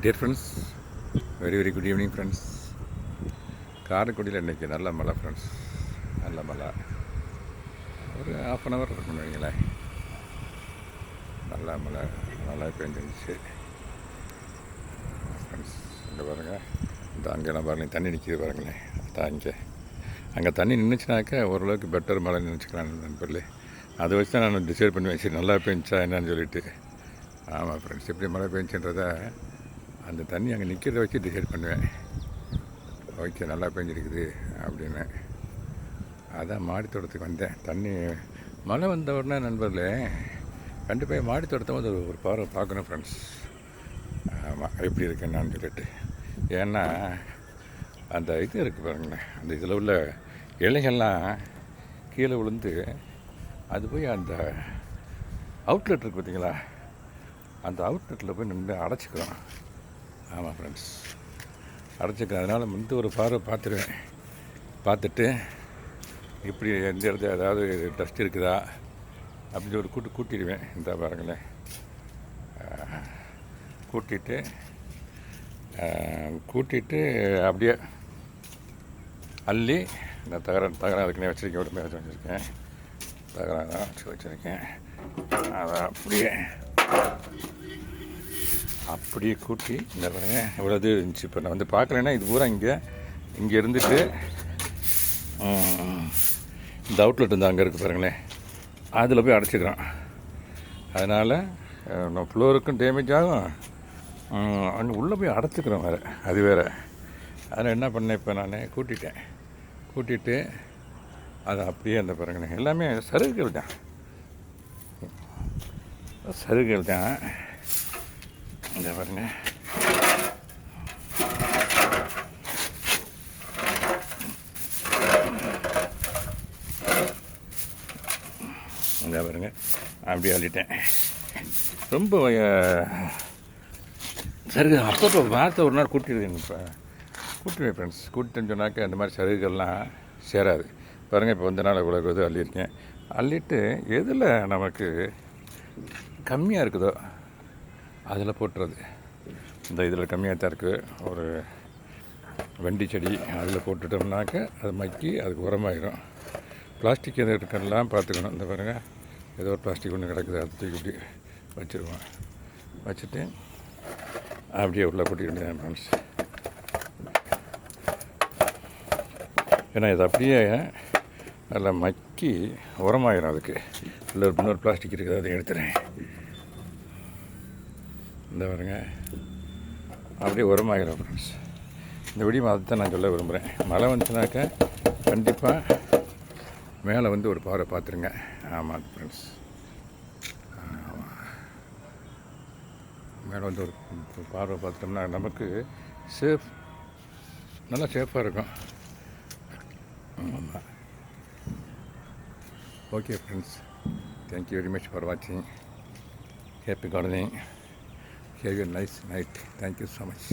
Dear friends, very very good evening friends. காரைக்குடியில் இன்றைக்கி நல்ல மழை ஃப்ரெண்ட்ஸ், நல்ல மழை. ஒரு ½ hour இருக்குன்னு வைங்களேன், நல்ல மழை நல்லா பெஞ்சிருந்துச்சு ஃப்ரெண்ட்ஸ். இங்கே பாருங்கள், இந்த அங்கெல்லாம் பாருங்கள் தண்ணி நிற்கிது பாருங்களேன். அங்கே தண்ணி நின்றுச்சுனாக்கா ஓரளவுக்கு பெட்டர் மழை நினச்சிக்கலாம் நண்பர்களே. அதை வச்சு தான் நான் டிசைட் பண்ணுவேன், சரி நல்லா பெஞ்சா என்னன்னு சொல்லிட்டு. ஆமாம் ஃப்ரெண்ட்ஸ், எப்படி மழை பெஞ்சுன்றதை அந்த தண்ணி அங்கே நிற்கிறத வச்சு டிசைட் பண்ணுவேன். ஓகே, நல்லா பெஞ்சிருக்குது அப்படின்னு. அதான் மாடி தோட்டத்துக்கு வந்தேன். தண்ணி மழை வந்த உடனே நண்பர்களே கண்டிப்பாக மாடி தோட்டத்தை வந்து ஒரு பார்வை பார்க்கணும் ஃப்ரெண்ட்ஸ். ஆமாம், எப்படி இருக்குன்னு சொல்லிட்டு. ஏன்னா அந்த இது இருக்குது பாருங்களேன், அந்த இதில் உள்ள இலைகள்லாம் கீழே விழுந்து அது போய் அந்த அவுட்லெட் இருக்குது பார்த்தீங்களா, அந்த அவுட்லெட்டில் போய் நின்று அடைச்சிக்கிறோம். ஆமாம் ஃப்ரெண்ட்ஸ், அடைச்சிக்கிறேன். அதனால் ஒரு பார்வை பார்த்துருவேன். பார்த்துட்டு இப்படி எந்த இடத்துல ஏதாவது டஸ்ட் இருக்குதா அப்படின்னு ஒரு கூட்டிடுவேன். இந்த பாருங்களேன், கூட்டிட்டு அப்படியே அள்ளி இந்த தகரம் அதுக்குன்னே வச்சுருக்கேன். ஒரு மேலே வச்சுருக்கேன், தகரம் தான் வச்சுருக்கேன். அதை அப்படியே கூட்டி இந்த பாருங்க இவ்வளோ இது இருந்துச்சு. இப்போ நான் வந்து பார்க்கலன்னா இது பூரா இங்கே இருந்துட்டு இந்த அவுட்லெட் வந்து அங்கே இருக்குது பாருங்களேன், அதில் போய் அடைச்சிக்கிறோம். அதனால் நம்ம ஃப்ளோருக்கும் டேமேஜ் ஆகும், அங்கே உள்ளே போய் அடைச்சிக்கிறோம் வேறு, அது வேறு. அதில் என்ன பண்ணேன், இப்போ நான் கூட்டிட்டு அதை அப்படியே அந்த பாருங்களேன், எல்லாமே சருகுகள் தான். இந்த பாருங்க, இந்த பாருங்க அப்படியே அள்ளிட்டேன். ரொம்ப சருகு அப்பப்போ வார்த்தை ஒரு நாள் கூட்டிடுவேன். இப்போ கூட்டுவேன் ஃப்ரெண்ட்ஸ். கூட்டிட்டேன்னு சொன்னாக்க அந்த மாதிரி சருகுகள்லாம் சேராது. பாருங்கள், இப்போ வந்து நாள் இவ்வளோ இது அள்ளியிருக்கேன். அள்ளிட்டு எதில் நமக்கு கம்மியாக இருக்குதோ அதில் போட்டுறது. இந்த இதில் கம்மியாக தான் இருக்குது, ஒரு வெண்டி செடி, அதில் போட்டுட்டோம்னாக்க அது மக்கி அதுக்கு உரமாயிடும். பிளாஸ்டிக் எது இருக்கலாம் பார்த்துக்கணும். இந்த பாருங்கள், ஏதோ ஒரு பிளாஸ்டிக் ஒன்று கிடக்குது, அதை தூக்கி வச்சுருவோம். வச்சுட்டு அப்படியே உள்ளே கூட்டிக்க வேண்டியது ஃப்ரெண்ட்ஸ். ஏன்னா இது அப்படியே நல்லா மக்கி உரமாயிடும். அதுக்கு இல்லை இன்னொரு பிளாஸ்டிக் இருக்குது, அதை எடுத்துகிறேன். இந்த பாருங்க, அப்படியே உரமாயிடும் ஃப்ரெண்ட்ஸ். இந்த வீடியோ அதை தான் நான் சொல்ல விரும்புகிறேன். மழை வந்துச்சுனாக்கா கண்டிப்பாக மேலே வந்து ஒரு பார்வை பார்த்துருங்க. ஆமாம் ஃப்ரெண்ட்ஸ், மேலே வந்து ஒரு பார்வை பார்த்துட்டோம்னா நமக்கு நல்லா சேஃபாக இருக்கும். ஆமாம். Okay friends, thank you very much for வாட்சிங். Happy gardening. Have a nice night. Thank you so much.